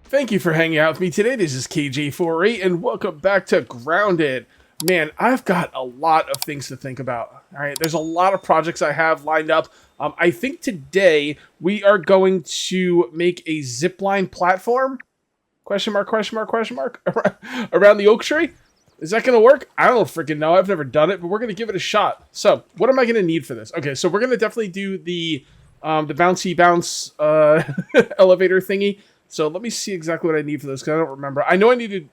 Thank you for hanging out with me today. This is KJ48, and welcome back to Grounded. Man, I've got a lot of things to think about. All right, there's a lot of projects I have lined up. I think today we are going to make a zipline platform. Question mark, question mark, question mark, around the oak tree. Is that going to work? I don't freaking know. I've never done it, but we're going to give it a shot. So, what am I going to need for this? Okay, so we're going to definitely do the bouncy bounce elevator thingy. So let me see exactly what I need for this because I don't remember. I know I needed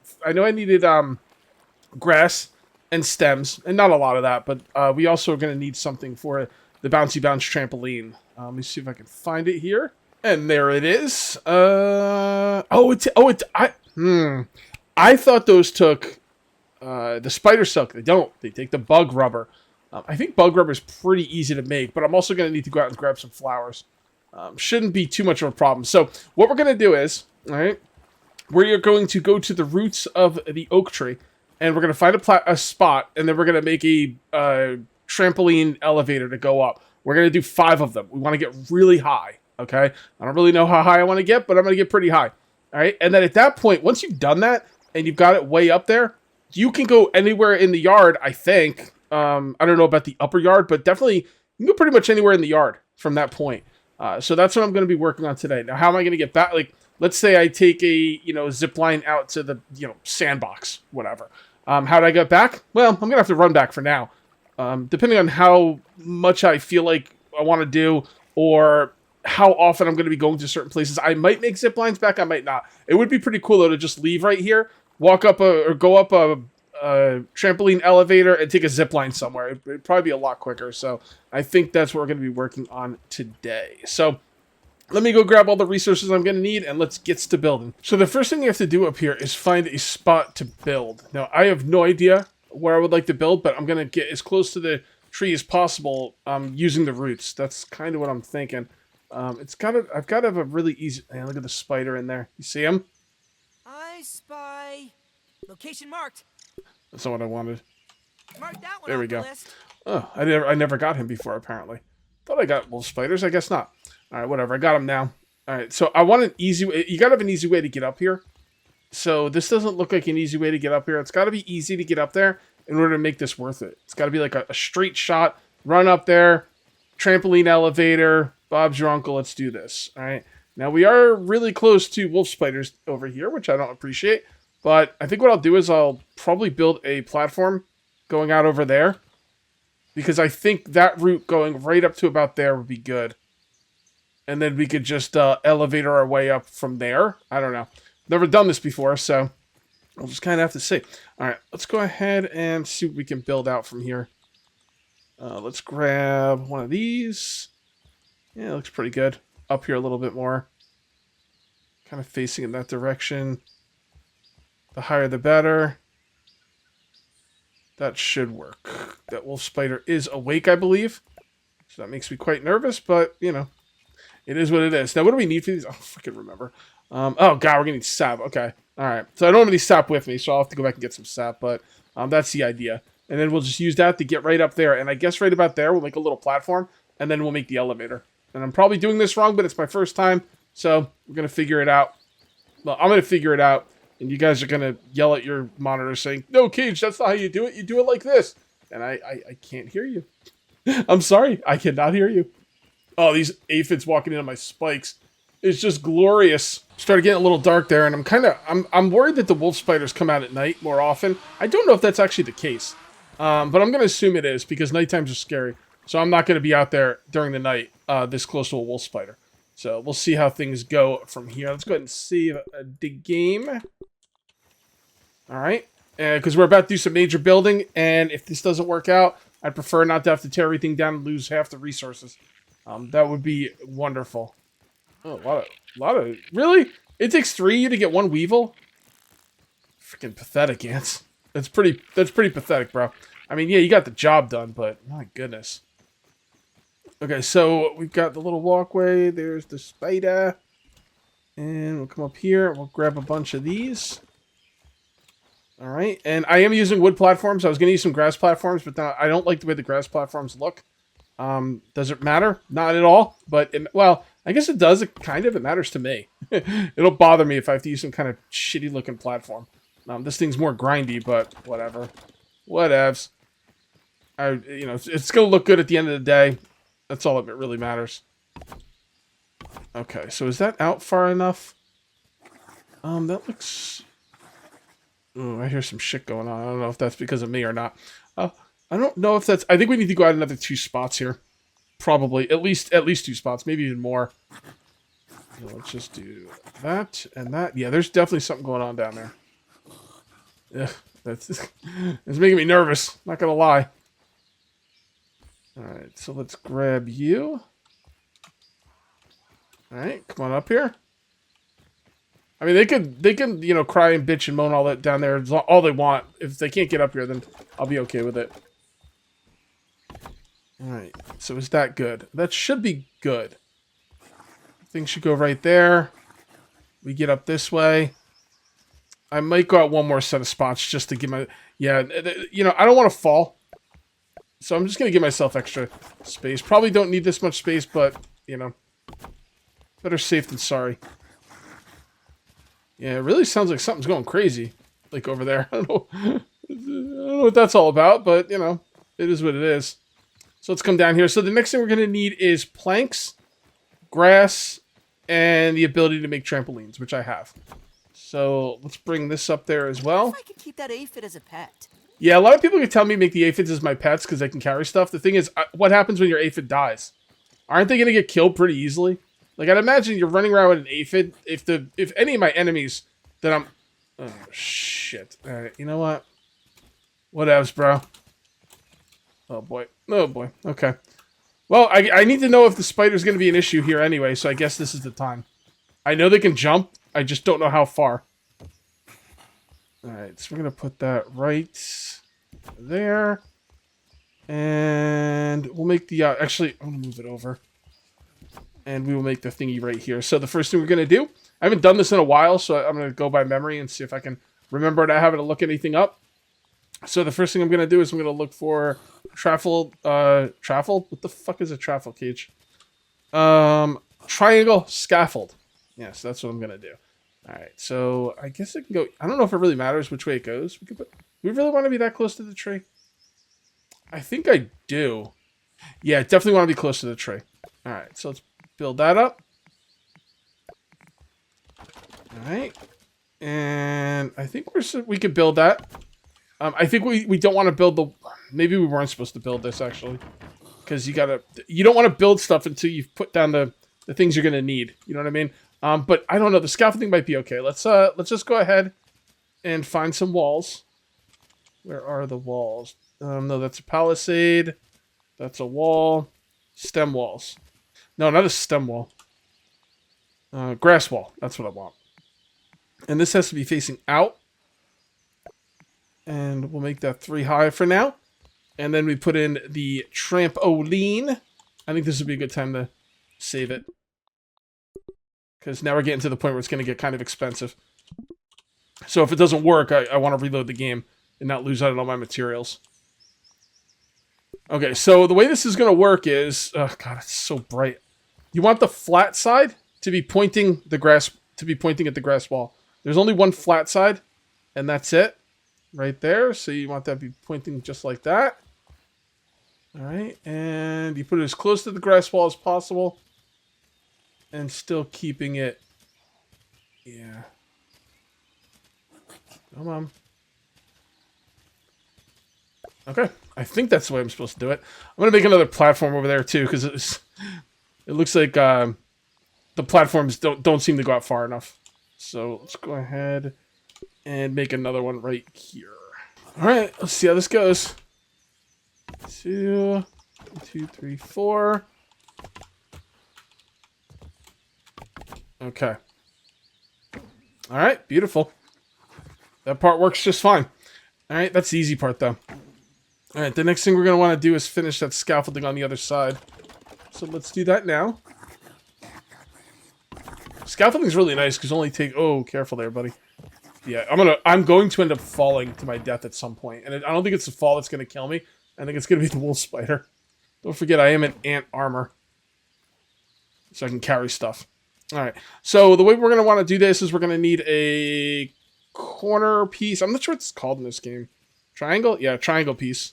grass and stems, and not a lot of that, but we also are going to need something for the bouncy bounce trampoline. Let me see if I can find it here. And there it is. I thought those took the spider silk. They don't. They take the bug rubber. I think bug rubber is pretty easy to make, but I'm also going to need to go out and grab some flowers. Shouldn't be too much of a problem. So what we're going to do is, all right, we're going to go to the roots of the oak tree, and we're going to find a spot, and then we're going to make a trampoline elevator to go up. We're going to do 5 of them. We want to get really high, okay? I don't really know how high I want to get, but I'm going to get pretty high, all right? And then at that point, once you've done that, and you've got it way up there, you can go anywhere in the yard, I think. I don't know about the upper yard, but definitely you can go pretty much anywhere in the yard from that point. So that's what I'm going to be working on today. Now, how am I going to get back? Like, let's say I take a, zip line out to the, sandbox, whatever. How do I get back? Well, I'm going to have to run back for now. Depending on how much I feel like I want to do or how often I'm going to be going to certain places. I might make zip lines back. I might not. It would be pretty cool, though, to just leave right here, walk up or go up a trampoline elevator and take a zip line somewhere. It'd probably be a lot quicker. So I think that's what we're going to be working on today. So let me go grab all the resources I'm going to need and let's get to building. So the first thing you have to do up here is find a spot to build. Now I have no idea where I would like to build, but I'm going to get as close to the tree as possible using the roots. That's kind of what I'm thinking. I've got to have a really easy... Man, look at the spider in there. You see him? I spy. Location marked. That's not what I wanted. Mark that one. There we off the go. list. Oh, I never got him before, apparently. Thought I got wolf spiders. I guess not. All right, whatever. I got him now. All right, so I want an easy way. You got to have an easy way to get up here. So this doesn't look like an easy way to get up here. It's got to be easy to get up there in order to make this worth it. It's got to be like a straight shot. Run up there. Trampoline elevator. Bob's your uncle. Let's do this. All right. Now, we are really close to wolf spiders over here, which I don't appreciate. But I think what I'll do is I'll probably build a platform going out over there. Because I think that route going right up to about there would be good. And then we could just elevate our way up from there. I don't know. Never done this before, so we'll just kind of have to see. All right, let's go ahead and see what we can build out from here. Let's grab one of these. Yeah, it looks pretty good. Up here a little bit more. Kind of facing in that direction. The higher the better. That should work. That wolf spider is awake, I believe. So that makes me quite nervous, but, it is what it is. Now, what do we need for these? I don't freaking remember. Oh, God, we're going to need sap. Okay. All right. So I don't have any sap with me, so I'll have to go back and get some sap, but that's the idea. And then we'll just use that to get right up there. And I guess right about there, we'll make a little platform, and then we'll make the elevator. And I'm probably doing this wrong, but it's my first time, so we're going to figure it out. Well, I'm going to figure it out. And you guys are going to yell at your monitor saying, "No, Cage, that's not how you do it. You do it like this." And I can't hear you. I'm sorry. I cannot hear you. Oh, these aphids walking into my spikes. It's just glorious. Started getting a little dark there, and I'm worried that the wolf spiders come out at night more often. I don't know if that's actually the case. But I'm going to assume it is, because night times are scary. So I'm not going to be out there during the night this close to a wolf spider. So we'll see how things go from here. Let's go ahead and save the game. All right. Because we're about to do some major building. And if this doesn't work out, I'd prefer not to have to tear everything down and lose half the resources. That would be wonderful. Oh, a lot of... Really? It takes 3 of you to get 1 weevil? Freaking pathetic, ants. That's pretty pathetic, bro. I mean, yeah, you got the job done, but my goodness. Okay, so we've got the little walkway. There's the spider. And we'll come up here. We'll grab a bunch of these. All right. And I am using wood platforms. I was going to use some grass platforms, but I don't like the way the grass platforms look. Does it matter? Not at all. But, well, I guess it does. It matters to me. It'll bother me if I have to use some kind of shitty looking platform. This thing's more grindy, but whatever. Whatevs. It's gonna look good at the end of the day. That's all that really matters. Okay, so is that out far enough? That looks... Ooh, I hear some shit going on. I don't know if that's because of me or not. I don't know if that's... I think we need to go out another 2 spots here. Probably. At least 2 spots. Maybe even more. So let's just do that and that. Yeah, there's definitely something going on down there. Ugh, it's making me nervous. Not gonna lie. Alright, so let's grab you. Alright, come on up here. I mean, they can, cry and bitch and moan all that down there, all they want. If they can't get up here, then I'll be okay with it. Alright, so is that good? That should be good. Things should go right there. We get up this way. I might go out one more set of spots just to give my... Yeah, I don't want to fall. So I'm just going to give myself extra space. Probably don't need this much space, but, better safe than sorry. Yeah, it really sounds like something's going crazy. Like over there. I don't know what that's all about, but, it is what it is. So let's come down here. So the next thing we're going to need is planks, grass, and the ability to make trampolines, which I have. So let's bring this up there as well. If I could keep that aphid as a pet. Yeah, a lot of people can tell me make the aphids as my pets because they can carry stuff. The thing is, what happens when your aphid dies? Aren't they going to get killed pretty easily? Like, I'd imagine you're running around with an aphid. If any of my enemies that I'm... Oh, shit. Alright, you know what? Whatevs, bro. Oh, boy. Oh, boy. Okay. Well, I need to know if the spider's going to be an issue here anyway, so I guess this is the time. I know they can jump. I just don't know how far. Alright, so we're going to put that right there. And we'll make the... actually, I'm going to move it over. And we will make the thingy right here. So the first thing we're going to do... I haven't done this in a while, so I'm going to go by memory and see if I can remember to have it to look anything up. So the first thing I'm going to do is I'm going to look for traffle... traffle? What the fuck is a traffle cage? Triangle scaffold. Yes, that's what I'm going to do. Alright, so I guess I can go... I don't know if it really matters which way it goes. We really want to be that close to the tree? I think I do. Yeah, definitely want to be close to the tree. Alright, so let's build that up. Alright. And I think we can build that. I think we don't want to build the... Maybe we weren't supposed to build this, actually. Because you don't want to build stuff until you've put down the things you're going to need. You know what I mean? But I don't know. The scaffolding might be okay. Let's just go ahead and find some walls. Where are the walls? No, that's a palisade. That's a wall. Stem walls. No, not a stem wall. Grass wall. That's what I want. And this has to be facing out. And we'll make that 3 high for now. And then we put in the trampoline. I think this would be a good time to save it. Because now we're getting to the point where it's going to get kind of expensive. So if it doesn't work, I want to reload the game and not lose out on all my materials. Okay, so the way this is going to work is... Oh, God, it's so bright. You want the flat side to be pointing at the grass wall. There's only one flat side, and that's it. Right there. So you want that to be pointing just like that. Alright, and you put it as close to the grass wall as possible. And still keeping it... Yeah. Come on. Okay. I think that's the way I'm supposed to do it. I'm going to make another platform over there, too, because it looks like the platforms don't seem to go out far enough. So let's go ahead and make another one right here. Alright, let's see how this goes. 2, 3, 4... Okay. Alright, beautiful. That part works just fine. Alright, that's the easy part, though. Alright, the next thing we're going to want to do is finish that scaffolding on the other side. So let's do that now. Scaffolding's really nice, because only take... Oh, careful there, buddy. Yeah, I'm going to end up falling to my death at some point. And I don't think it's the fall that's going to kill me. I think it's going to be the wolf spider. Don't forget, I am in ant armor. so I can carry stuff. All right. So the way we're going to want to do this is we're going to need a corner piece. I'm not sure what it's called in this game. Triangle? Yeah, triangle piece.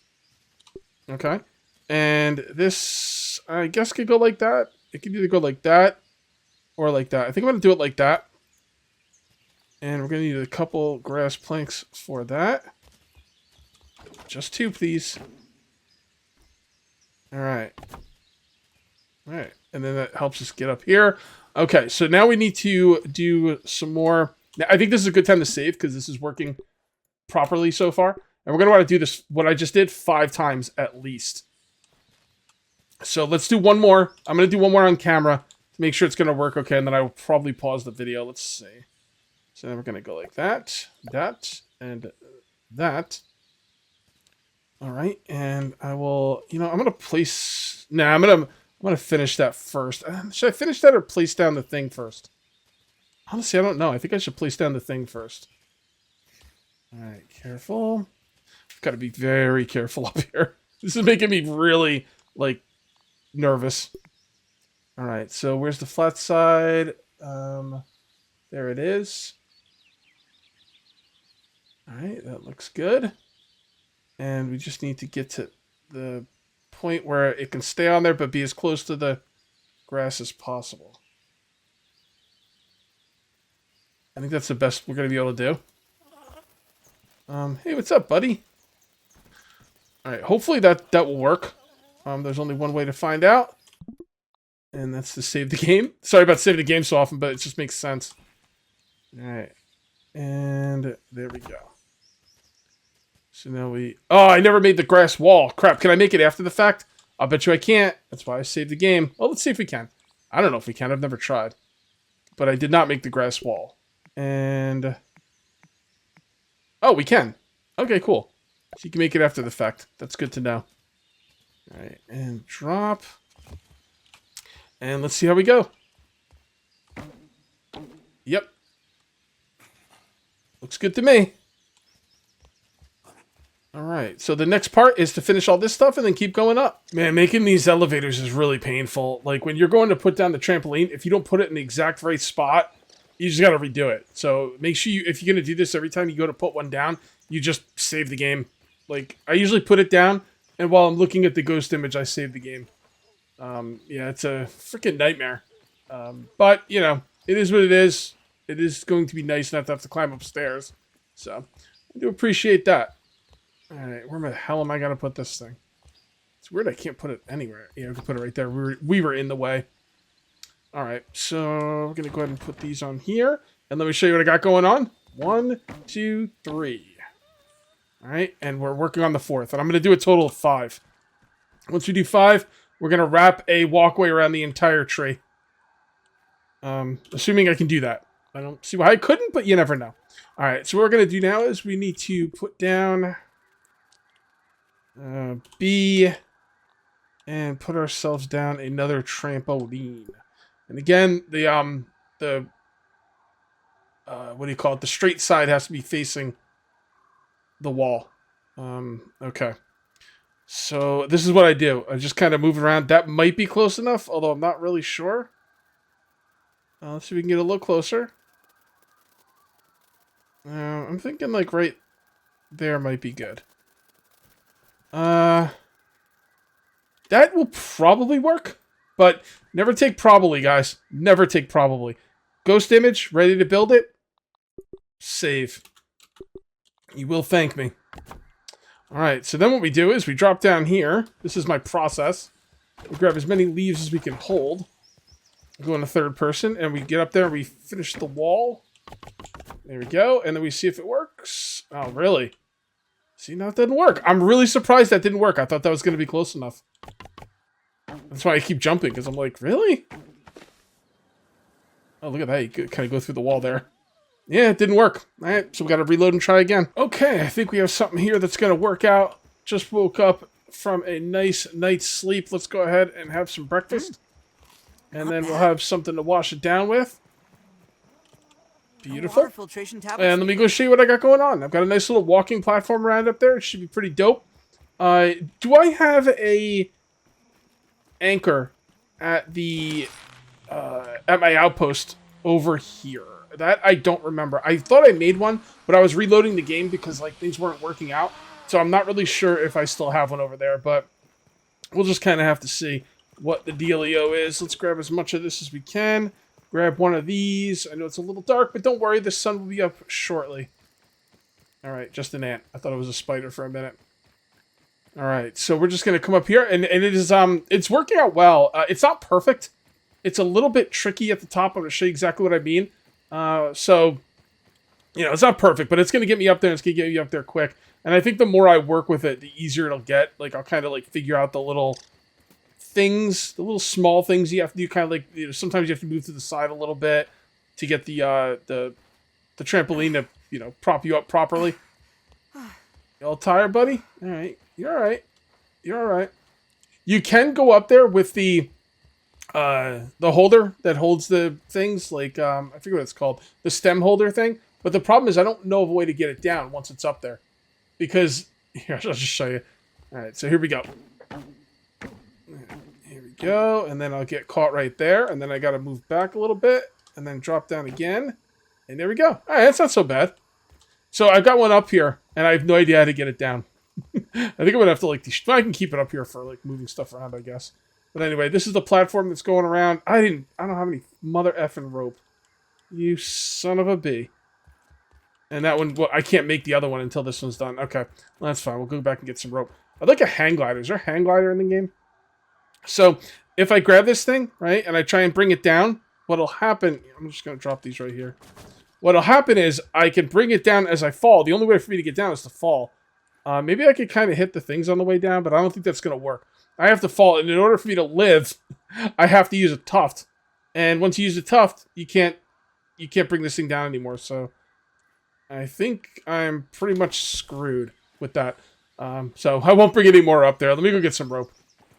Okay. And this, I guess, could go like that. It could either go like that or like that. I think I'm going to do it like that. And we're going to need a couple grass planks for that. Just 2, please. All right. All right. And then that helps us get up here. Okay, so now we need to do some more. Now, I think this is a good time to save because this is working properly so far. And we're going to want to do this, what I just did, 5 times at least. So let's do one more. I'm going to do one more on camera to make sure it's going to work okay. And then I will probably pause the video. Let's see. So then we're going to go like that, and that. All right, and I will, I'm going to place, I'm going to finish that first. Should I finish that or place down the thing first? Honestly, I don't know. I think I should place down the thing first. All right, careful. I've got to be very careful up here. This is making me really, nervous. All right, so where's the flat side? There it is. All right, that looks good. And we just need to get to the point where it can stay on there but be as close to the grass as possible. I think that's the best we're going to be able to do. Hey, what's up, buddy? All right, hopefully that will work. There's only one way to find out, and that's to save the game. Sorry about saving the game so often, but it just makes sense. All right, and there we go. So now we... Oh, I never made the grass wall. Crap, can I make it after the fact? I'll bet you I can't. That's why I saved the game. Well, let's see if we can. I don't know if we can. I've never tried. But I did not make the grass wall. And... Oh, we can. Okay, cool. So you can make it after the fact. That's good to know. Alright, and drop. And let's see how we go. Yep. Looks good to me. Alright, so the next part is to finish all this stuff and then keep going up. Man, making these elevators is really painful. Like, when you're going to put down the trampoline, if you don't put it in the exact right spot, you just gotta redo it. So, make sure you, if you're gonna do this every time you go to put one down, you just save the game. Like, I usually put it down, and while I'm looking at the ghost image, I save the game. Yeah, it's a freaking nightmare. But, it is what it is. It is going to be nice not to have to climb upstairs. So, I do appreciate that. Alright, where the hell am I going to put this thing? It's weird I can't put it anywhere. Yeah, we can put it right there. We were in the way. Alright, so we're going to go ahead and put these on here. And let me show you what I got going on. 1, 2, 3. Alright, and we're working on the 4th. And I'm going to do a total of 5. Once we do 5, we're going to wrap a walkway around the entire tree. Assuming I can do that. I don't see why I couldn't, but you never know. Alright, so what we're going to do now is we need to put down... B, and put ourselves down another trampoline. And again, the what do you call it? The straight side has to be facing the wall. Okay. So this is what I do. I just kind of move around. That might be close enough, although I'm not really sure. Let's see if we can get a little closer. I'm thinking like right there might be good. That will probably work, but never take probably, guys. Never take probably. Ghost image, ready to build it. Save. You will thank me. Alright, so then what we do is we drop down here. This is my process. We grab as many leaves as we can hold. We go into third person, and we get up there and we finish the wall. There we go, and then we see if it works. Oh, really? See, no, it didn't work. I'm really surprised that didn't work. I thought that was going to be close enough. That's why I keep jumping, because I'm like, really? Oh, look at that. You could kind of go through the wall there. Yeah, it didn't work. All right, so we got to reload and try again. Okay, I think we have something here that's going to work out. Just woke up from a nice night's sleep. Let's go ahead and have some breakfast. And then we'll have something to wash it down with. Beautiful. And let me go show you what I got going on. I've got a nice little walking platform around up there. It should be pretty dope. Do I have a anchor at the at my outpost over here. That I don't remember. I thought I made one, but I was reloading the game because like things weren't working out. So I'm not really sure if I still have one over there, but we'll just kind of have to see what the dealio is. Let's grab as much of this as we can. Grab one of these. I know it's a little dark, but don't worry, the sun will be up shortly. All right, just an ant. I thought it was a spider for a minute. All right, so we're just gonna come up here, and it is it's working out well. It's not perfect. It's a little bit tricky at the top. I'm gonna show you exactly what I mean. So, you know, it's not perfect, but it's gonna get me up there. And it's gonna get me up there quick. And I think the more I work with it, the easier it'll get. Like I'll kind of like figure out the little things, the little small things you have to do. Kind of like, you know, sometimes you have to move to the side a little bit to get the trampoline to, you know, prop you up properly. You all tired, buddy? All right. You're all right. You're all right. You can go up there with the holder that holds the things, like, I forget what it's called, the stem holder thing. But the problem is I don't know of a way to get it down once it's up there. Because, here, I'll just show you. All right, so here we go. Here we go. And then I'll get caught right there. And then I got to move back a little bit. And then drop down again. And there we go. All right, that's not so bad. So I've got one up here, and I have no idea how to get it down. I think I'm going to have to, like, I can keep it up here for, like, moving stuff around, I guess. But anyway, this is the platform that's going around. I don't have any mother effing rope. You son of a bee. And that one, well, I can't make the other one until this one's done. Okay, well, that's fine. We'll go back and get some rope. I'd like a hang glider. Is there a hang glider in the game? So, if I grab this thing, right, and I try and bring it down, what'll happen... I'm just going to drop these right here. What'll happen is I can bring it down as I fall. The only way for me to get down is to fall. Maybe I could kind of hit the things on the way down, but I don't think that's going to work. I have to fall, and in order for me to live, I have to use a tuft. And once you use a tuft, you can't bring this thing down anymore. So I think I'm pretty much screwed with that. So I won't bring any more up there. Let me go get some rope.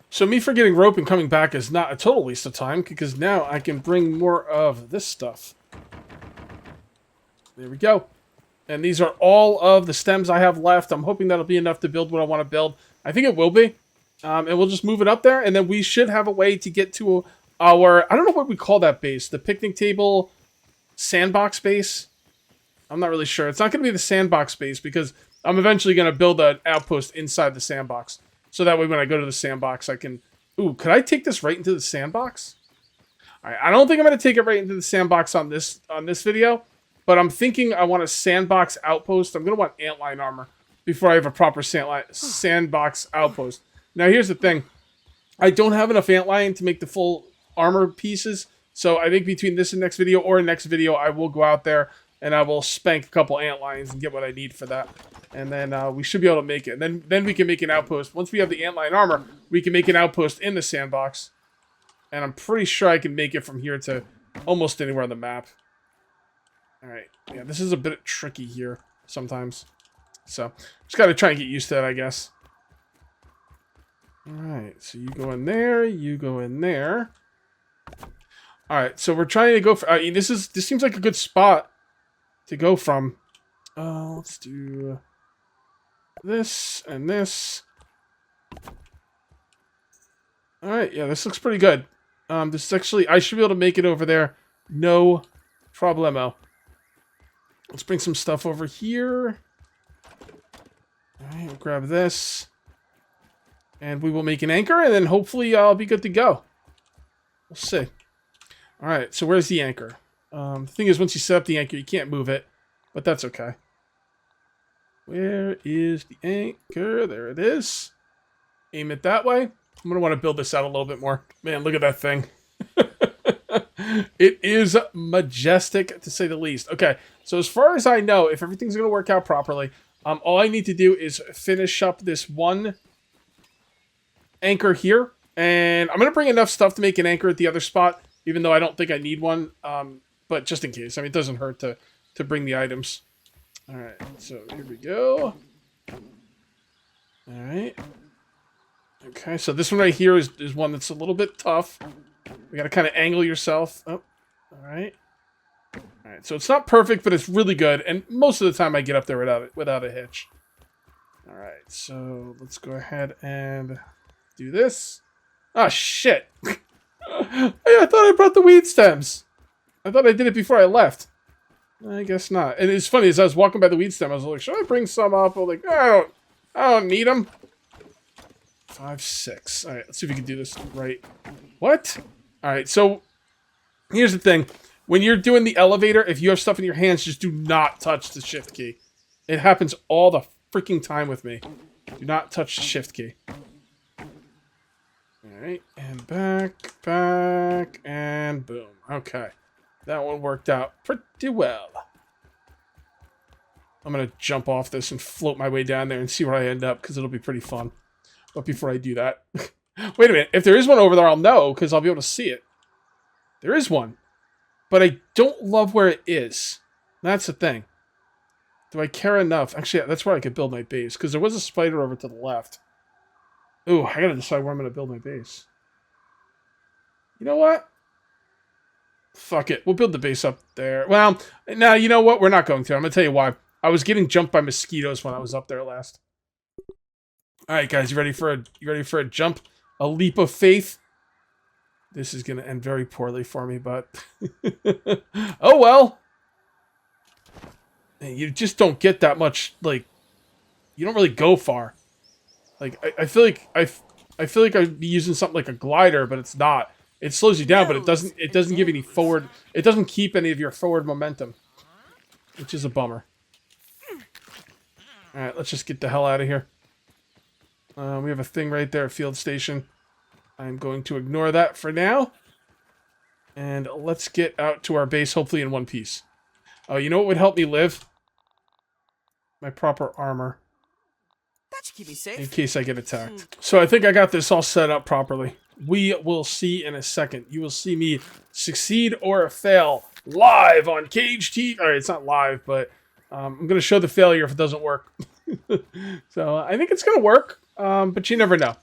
So me forgetting rope and coming back is not a total waste of time, because now I can bring more of this stuff. There we go. And these are all of the stems I have left. I'm hoping that'll be enough to build what I want to build. I think it will be. And we'll just move it up there, and then we should have a way to get to our... I don't know what we call that base. The picnic table sandbox base? I'm not really sure. It's not going to be the sandbox base, because I'm eventually going to build an outpost inside the sandbox. So that way when I go to the sandbox, I can... Ooh, could I take this right into the sandbox? Alright, I don't think I'm going to take it right into the sandbox on this video. But I'm thinking I want a sandbox outpost. I'm going to want antline armor before I have a proper sandbox outpost. Now, here's the thing. I don't have enough antline to make the full armor pieces. So I think between this and next video, or next video, I will go out there and I will spank a couple antlines and get what I need for that. And then we should be able to make it. And then we can make an outpost. Once we have the antline armor, we can make an outpost in the sandbox. And I'm pretty sure I can make it from here to almost anywhere on the map. Alright, yeah, this is a bit tricky here sometimes. So, just gotta try and get used to it, I guess. Alright, so you go in there, you go in there. Alright, so we're trying to go for... this seems like a good spot to go from. Let's do this and this. Alright, yeah, this looks pretty good. This is actually... I should be able to make it over there. No problemo. Let's bring some stuff over here. Alright, we'll grab this. And we will make an anchor, and then hopefully I'll be good to go. We'll see. Alright, so where's the anchor? The thing is, once you set up the anchor, you can't move it. But that's okay. Where is the anchor? There it is. Aim it that way. I'm going to want to build this out a little bit more. Man, look at that thing. It is majestic, to say the least. Okay, so as far as I know, if everything's going to work out properly, all I need to do is finish up this one anchor here. And I'm going to bring enough stuff to make an anchor at the other spot, even though I don't think I need one. But just in case. I mean, it doesn't hurt to bring the items. Alright, so here we go. Alright. Okay, so this one right here is one that's a little bit tough. We gotta kind of angle yourself. Oh, alright. Alright, so it's not perfect, but it's really good. And most of the time I get up there without a hitch. Alright, so let's go ahead and do this. Ah, shit. I thought I brought the weed stems. I thought I did it before I left. I guess not. And it's funny, as I was walking by the weed stem, I was like, should I bring some up? I was like, I don't need them. 5, 6. All right, let's see if we can do this right. What? All right, so here's the thing. When you're doing the elevator, if you have stuff in your hands, just do not touch the shift key. It happens all the freaking time with me. Do not touch the shift key. All right, and back, and boom. Okay. That one worked out pretty well. I'm going to jump off this and float my way down there and see where I end up, because it'll be pretty fun. But before I do that... Wait a minute. If there is one over there, I'll know, because I'll be able to see it. There is one. But I don't love where it is. That's the thing. Do I care enough? Actually, that's where I could build my base, because there was a spider over to the left. Ooh, I got to decide where I'm going to build my base. You know what? Fuck it. We'll build the base up there. Well, now, you know what? We're not going to. I'm going to tell you why. I was getting jumped by mosquitoes when I was up there last. All right, guys. You ready for a jump? A leap of faith? This is going to end very poorly for me, but... oh, well. You just don't get that much, like... You don't really go far. Like, I feel like... I feel like I'd be using something like a glider, but it's not. It slows you down, but it doesn't give any forward... It doesn't keep any of your forward momentum. Which is a bummer. Alright, let's just get the hell out of here. We have a thing right there, a field station. I'm going to ignore that for now. And let's get out to our base, hopefully in one piece. Oh, you know what would help me live? My proper armor. That should keep me safe. In case I get attacked. So I think I got this all set up properly. We will see in a second. You will see me succeed or fail live on Cage TV. Alright, it's not live, but I'm going to show the failure if it doesn't work. So I think it's going to work, but you never know.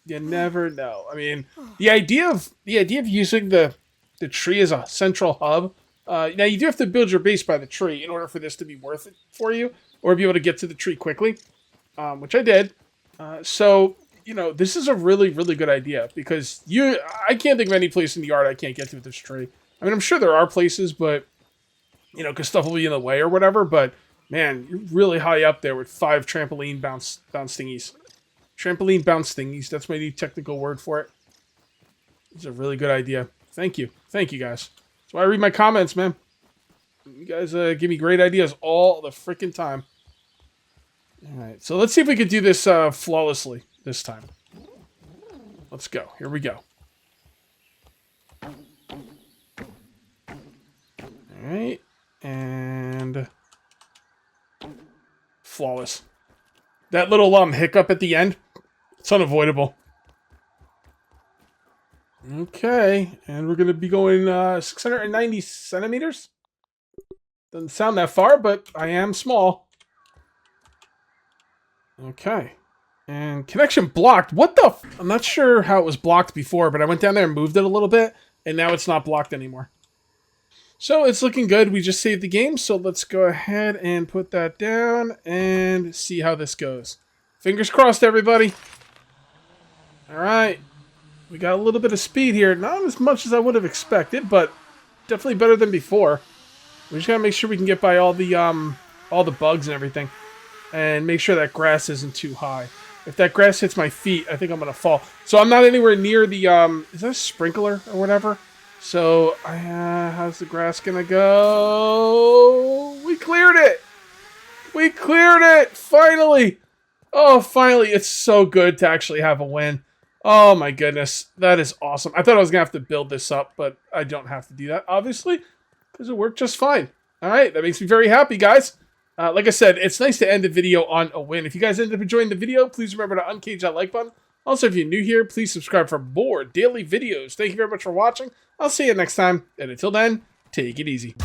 You never know. I mean, the idea of using the tree as a central hub. Now you do have to build your base by the tree in order for this to be worth it for you, or be able to get to the tree quickly, which I did. So you know, this is a really, really good idea, because I can't think of any place in the yard I can't get to with this tree. I mean, I'm sure there are places, but you know, because stuff will be in the way or whatever. But man, you're really high up there with 5 trampoline bounce thingies. Trampoline bounce thingies. That's my new technical word for it. It's a really good idea. Thank you. Thank you, guys. That's why I read my comments, man. You guys give me great ideas all the freaking time. All right, so let's see if we could do this flawlessly this time. Let's go. Here we go. All right, and flawless. That little hiccup at the end, it's unavoidable. Okay, and we're gonna be going 690 centimeters. Doesn't sound that far, but I am small. Okay. And connection blocked. What the I'm not sure how it was blocked before, but I went down there and moved it a little bit, and now it's not blocked anymore. So it's looking good. We just saved the game, so let's go ahead and put that down and see how this goes. Fingers crossed, everybody. Alright. We got a little bit of speed here. Not as much as I would have expected, but definitely better than before. We just gotta make sure we can get by all the bugs and everything. And make sure that grass isn't too high. If that grass hits my feet, I think I'm gonna fall. So I'm not anywhere near the is that a sprinkler or whatever? So how's the grass gonna go? We cleared it! We cleared it! Finally! Oh, finally! It's so good to actually have a win. Oh my goodness, that is awesome. I thought I was gonna have to build this up, but I don't have to do that, obviously, because it worked just fine. Alright, that makes me very happy, guys. Like I said, it's nice to end the video on a win. If you guys ended up enjoying the video, please remember to uncage that like button. Also, if you're new here, please subscribe for more daily videos. Thank you very much for watching. I'll see you next time, and until then, take it easy.